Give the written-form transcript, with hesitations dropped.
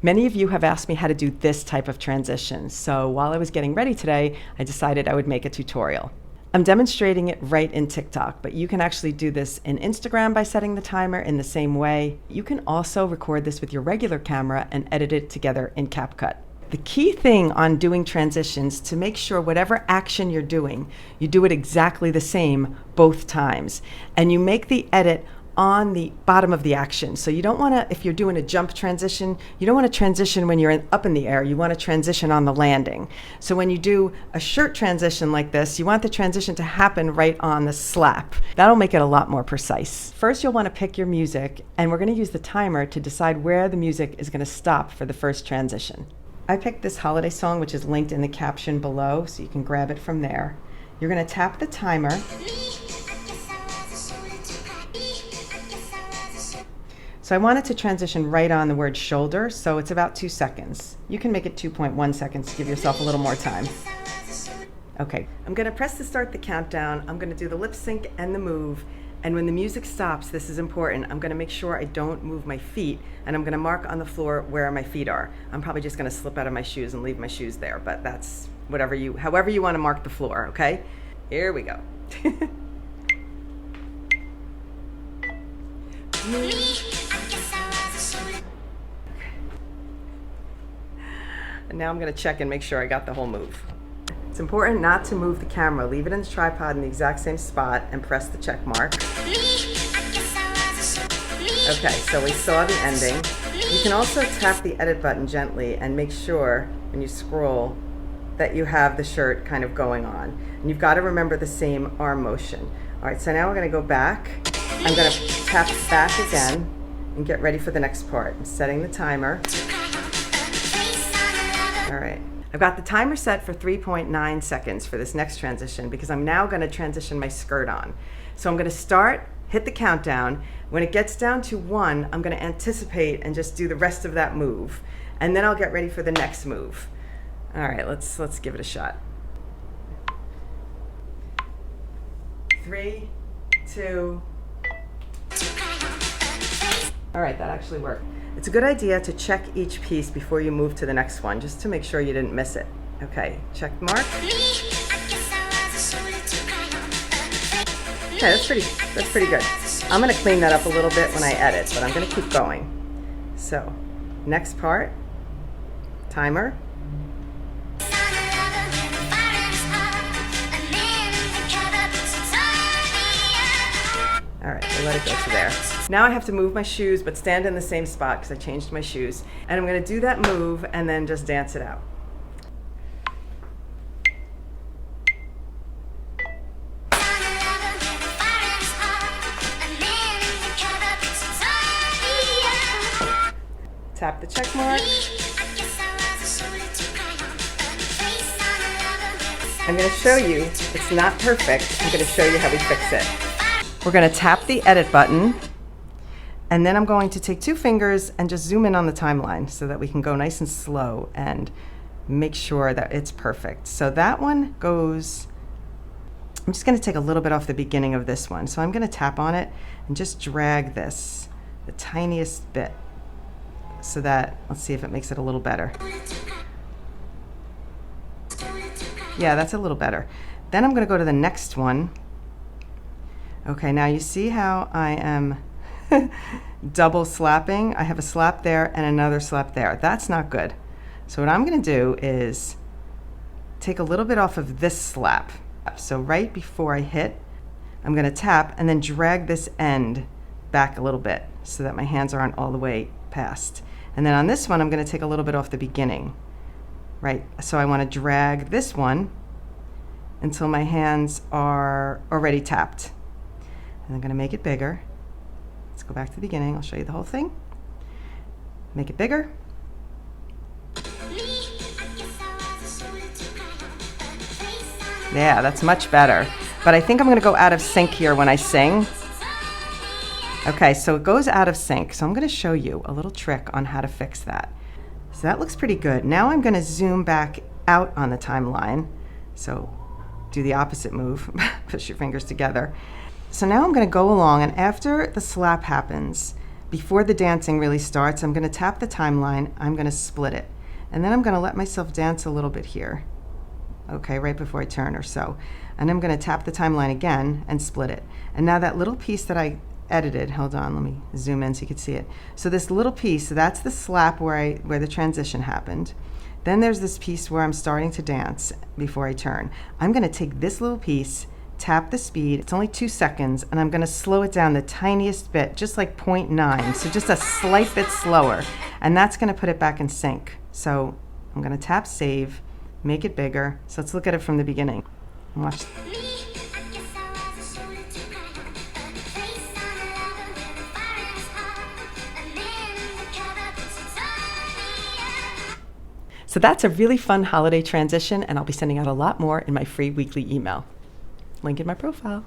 Many of you have asked me how to do this type of transition, so while I was getting ready today, I decided I would make a tutorial. I'm demonstrating it right in TikTok, but you can actually do this in Instagram by setting the timer in the same way. You can also record this with your regular camera and edit it together in CapCut. The key thing on doing transitions to make sure whatever action you're doing, you do it exactly the same both times, and you make the edit on the bottom of the action. So you don't want to, if you're doing a jump transition, you don't want to transition when you're up in the air. You want to transition on the landing. So when you do a shirt transition like this, you want the transition to happen right on the slap. That'll make it a lot more precise. First, you'll want to pick your music, and we're going to use the timer to decide where the music is going to stop for the first transition. I picked this holiday song, which is linked in the caption below, so you can grab it from there. You're going to tap the timer. So I wanted to transition right on the word shoulder, so it's about 2 seconds. You can make it 2.1 seconds to give yourself a little more time. Okay, I'm gonna press to start the countdown. I'm gonna do the lip sync and the move, and when the music stops, this is important, I'm gonna make sure I don't move my feet, and I'm gonna mark on the floor where my feet are. I'm probably just gonna slip out of my shoes and leave my shoes there, but that's however you wanna mark the floor, okay? Here we go. And now I'm going to check and make sure I got the whole move. It's important not to move the camera. Leave it in the tripod in the exact same spot and press the check mark. Okay, so we saw the ending. You can also tap the edit button gently and make sure when you scroll that you have the shirt kind of going on. And you've got to remember the same arm motion. All right, so now we're going to go back. I'm going to tap back again and get ready for the next part. I'm setting the timer. All right, I've got the timer set for 3.9 seconds for this next transition because I'm now going to transition my skirt on. So I'm going to start, hit the countdown. When it gets down to 1, I'm going to anticipate and just do the rest of that move. And then I'll get ready for the next move. All right, let's give it a shot. 3, 2. All right, that actually worked. It's a good idea to check each piece before you move to the next one, just to make sure you didn't miss it. Okay, check mark. Okay, that's pretty good. I'm gonna clean that up a little bit when I edit, but I'm gonna keep going. So, next part, timer. All right, we'll let it go to there. Now I have to move my shoes, but stand in the same spot because I changed my shoes. And I'm gonna do that move and then just dance it out. Tap the check mark. I'm gonna show you, it's not perfect. I'm gonna show you how we fix it. We're going to tap the edit button, and then I'm going to take 2 fingers and just zoom in on the timeline so that we can go nice and slow and make sure that it's perfect. So that one goes, I'm just going to take a little bit off the beginning of this one. So I'm going to tap on it and just drag this the tiniest bit so that, let's see if it makes it a little better. Yeah, that's a little better. Then I'm going to go to the next one. Okay, now you see how I am double slapping? I have a slap there and another slap there. That's not good. So what I'm going to do is take a little bit off of this slap. So right before I hit, I'm going to tap and then drag this end back a little bit so that my hands aren't all the way past. And then on this one, I'm going to take a little bit off the beginning. Right, so I want to drag this one until my hands are already tapped. And I'm going to make it bigger. Let's go back to the beginning. I'll show you the whole thing. Make it bigger. Yeah, that's much better. But I think I'm going to go out of sync here when I sing. Okay, so it goes out of sync. So I'm going to show you a little trick on how to fix that. So that looks pretty good. Now I'm going to zoom back out on the timeline. So do the opposite move. Push your fingers together. So now I'm going to go along, and after the slap happens, Before the dancing really starts, I'm going to tap the timeline, I'm going to split it, and then I'm going to let myself dance a little bit here. Okay, right before I turn or so. And I'm going to tap the timeline again and split it. And now that little piece that I edited, hold on, let me zoom in so you can see it. So this little piece, that's the slap where the transition happened. Then there's this piece where I'm starting to dance before I turn. I'm going to take this little piece, tap the speed, it's only 2 seconds, and I'm going to slow it down the tiniest bit, just like 0.9, so just a slight bit slower. And that's going to put it back in sync. So I'm going to tap save, make it bigger. So let's look at it from the beginning. And watch. So that's a really fun holiday transition, and I'll be sending out a lot more in my free weekly email. Link in my profile.